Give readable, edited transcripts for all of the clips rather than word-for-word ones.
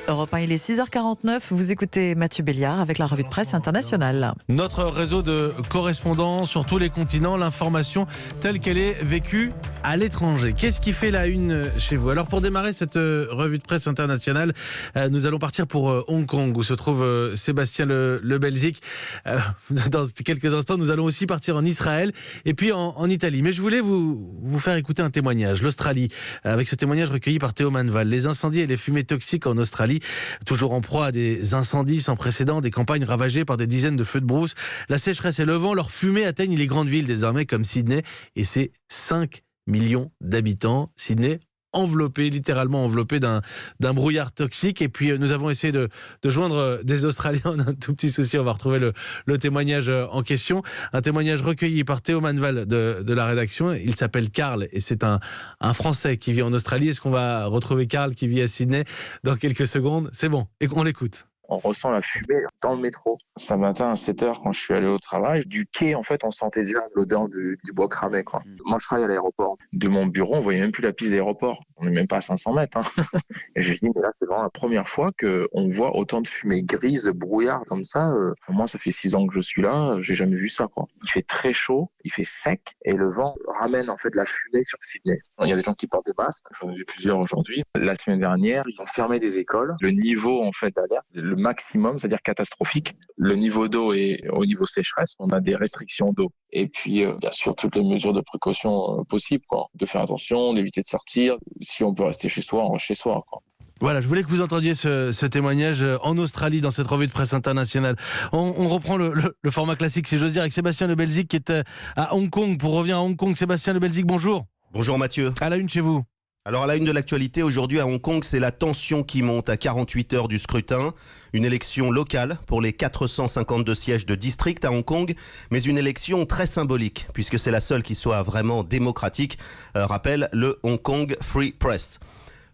Europe 1, il est 6h49. Vous écoutez Mathieu Béliard avec la revue de presse internationale. Notre réseau de correspondants sur tous les continents, l'information telle qu'elle est vécue à l'étranger. Qu'est-ce qui fait la une chez vous? Alors pour démarrer cette revue de presse internationale, nous allons partir pour Hong Kong où se trouve Sébastien Le Belzic. Dans quelques instants, nous allons aussi partir en Israël et puis en Italie. Mais je voulais vous faire écouter un témoignage. L'Australie, avec ce témoignage recueilli par Théo Manval. Les incendies et les fumées toxiques en Australie, toujours en proie à des incendies sans précédent, des campagnes ravagées par des dizaines de feux de brousse. La sécheresse et le vent, leurs fumées atteignent les grandes villes désormais comme Sydney et ses 5 millions d'habitants. Sydney littéralement enveloppé d'un brouillard toxique. Et puis nous avons essayé de joindre des Australiens. On a un tout petit souci, on va retrouver le témoignage en question. Un témoignage recueilli par Théo Manval de la rédaction. Il s'appelle Karl et c'est un Français qui vit en Australie. Est-ce qu'on va retrouver Karl qui vit à Sydney dans quelques secondes? C'est bon, et on l'écoute. On ressent la fumée dans le métro. Ce matin à 7h, quand je suis allé au travail, du quai, en fait, on sentait déjà l'odeur du bois cramé, quoi. Moi, je travaille à l'aéroport. De mon bureau, on voyait même plus la piste d'aéroport. On n'est même pas à 500 mètres, hein. Et je me dis, mais là, c'est vraiment la première fois qu'on voit autant de fumée grise, brouillard, comme ça. Moi, ça fait 6 ans que je suis là, j'ai jamais vu ça, quoi. Il fait très chaud, il fait sec, et le vent ramène, en fait, la fumée sur Sydney. Il y a des gens qui portent des masques. J'en ai vu plusieurs aujourd'hui. La semaine dernière, ils ont fermé des écoles. Le niveau, en fait, d'alerte, le maximum, c'est-à-dire catastrophique. Le niveau d'eau est au niveau sécheresse. On a des restrictions d'eau. Et puis, bien sûr, toutes les mesures de précaution possibles, quoi. De faire attention, d'éviter de sortir. Si on peut rester chez soi, on reste chez soi, quoi. Voilà, je voulais que vous entendiez ce témoignage en Australie dans cette revue de presse internationale. On reprend le format classique, si j'ose dire, avec Sébastien Le Belzic qui est à Hong Kong. Pour revenir à Hong Kong, Sébastien Le Belzic, bonjour. Bonjour Mathieu. À la une chez vous. Alors à la une de l'actualité aujourd'hui à Hong Kong, c'est la tension qui monte à 48 heures du scrutin. Une élection locale pour les 452 sièges de district à Hong Kong, mais une élection très symbolique puisque c'est la seule qui soit vraiment démocratique, rappelle le Hong Kong Free Press.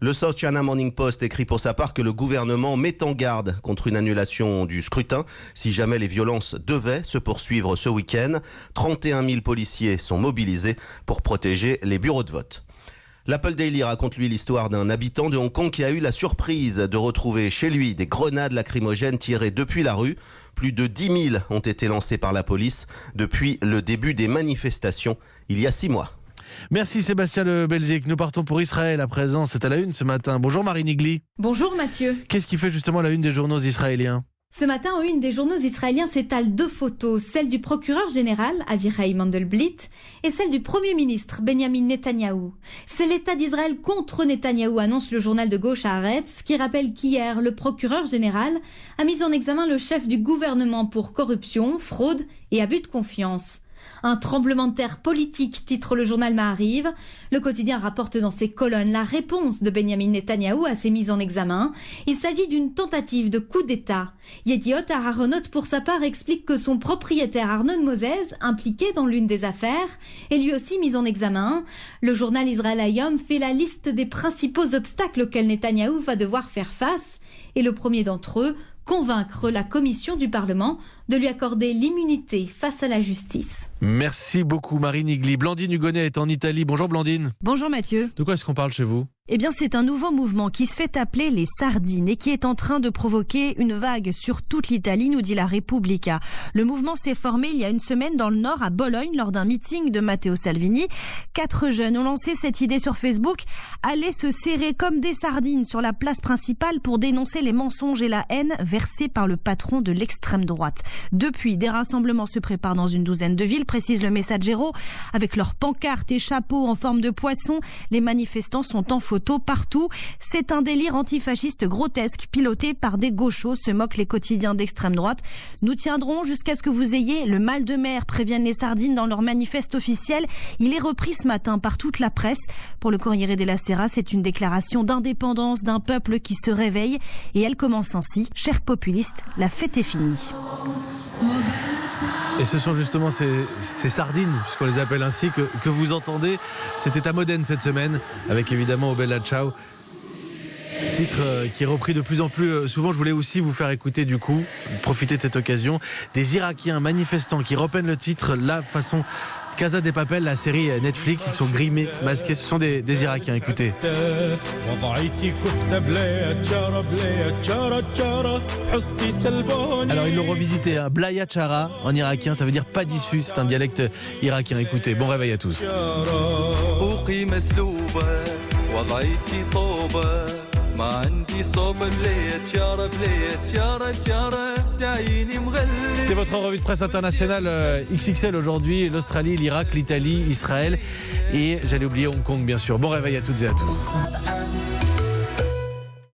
Le South China Morning Post écrit pour sa part que le gouvernement met en garde contre une annulation du scrutin si jamais les violences devaient se poursuivre ce week-end. 31 000 policiers sont mobilisés pour protéger les bureaux de vote. L'Apple Daily raconte lui l'histoire d'un habitant de Hong Kong qui a eu la surprise de retrouver chez lui des grenades lacrymogènes tirées depuis la rue. Plus de 10 000 ont été lancées par la police depuis le début des manifestations il y a 6 mois. Merci Sébastien Le Belzic. Nous partons pour Israël à présent. C'est à la une ce matin. Bonjour Marie Nigli. Bonjour Mathieu. Qu'est-ce qui fait justement la une des journaux israéliens ? Ce matin, en une des journaux israéliens s'étalent 2 photos, celle du procureur général, Avichai Mandelblit, et celle du Premier ministre, Benjamin Netanyahou. C'est l'État d'Israël contre Netanyahou, annonce le journal de gauche Haaretz, qui rappelle qu'hier, le procureur général a mis en examen le chef du gouvernement pour corruption, fraude et abus de confiance. Un tremblement de terre politique, titre le journal Maariv. Le quotidien rapporte dans ses colonnes la réponse de Benjamin Netanyahou à ces mises en examen. Il s'agit d'une tentative de coup d'État. Yediot Aharonot, pour sa part, explique que son propriétaire Arnon Moses, impliqué dans l'une des affaires, est lui aussi mis en examen. Le journal Israël Hayom fait la liste des principaux obstacles auxquels Netanyahou va devoir faire face. Et le premier d'entre eux, convaincre la commission du Parlement de lui accorder l'immunité face à la justice. Merci beaucoup Marie Nigli. Blandine Hugonnet est en Italie. Bonjour Blandine. Bonjour Mathieu. De quoi est-ce qu'on parle chez vous ? Eh bien, c'est un nouveau mouvement qui se fait appeler les sardines et qui est en train de provoquer une vague sur toute l'Italie, nous dit la Repubblica. Le mouvement s'est formé il y a une semaine dans le Nord, à Bologne, lors d'un meeting de Matteo Salvini. 4 jeunes ont lancé cette idée sur Facebook, aller se serrer comme des sardines sur la place principale pour dénoncer les mensonges et la haine versés par le patron de l'extrême droite. Depuis, des rassemblements se préparent dans une douzaine de villes, précise le Messaggero, avec leurs pancartes et chapeaux en forme de poisson. Les manifestants sont en photo partout. C'est un délire antifasciste grotesque piloté par des gauchos, se moquent les quotidiens d'extrême droite. Nous tiendrons jusqu'à ce que vous ayez le mal de mer, préviennent les sardines dans leur manifeste officiel. Il est repris ce matin par toute la presse. Pour le Corriere della Sera, c'est une déclaration d'indépendance d'un peuple qui se réveille. Et elle commence ainsi: chers populistes, la fête est finie. Et ce sont justement ces sardines, puisqu'on les appelle ainsi, que vous entendez. C'était à Modène cette semaine, avec évidemment Oh Bella Ciao. Titre qui est repris de plus en plus souvent. Je voulais aussi vous faire écouter du coup, profiter de cette occasion, des Irakiens manifestants qui reprennent le titre, la façon Casa de Papel, la série Netflix, ils sont grimés, masqués, ce sont des Irakiens, écoutez. Alors ils l'ont revisité, hein. Blaya Chara en irakien, ça veut dire pas d'issue, c'est un dialecte irakien, écoutez. Bon réveil à tous. C'était votre revue de presse internationale XXL aujourd'hui. L'Australie, l'Irak, l'Italie, Israël et j'allais oublier Hong Kong bien sûr. Bon réveil à toutes et à tous.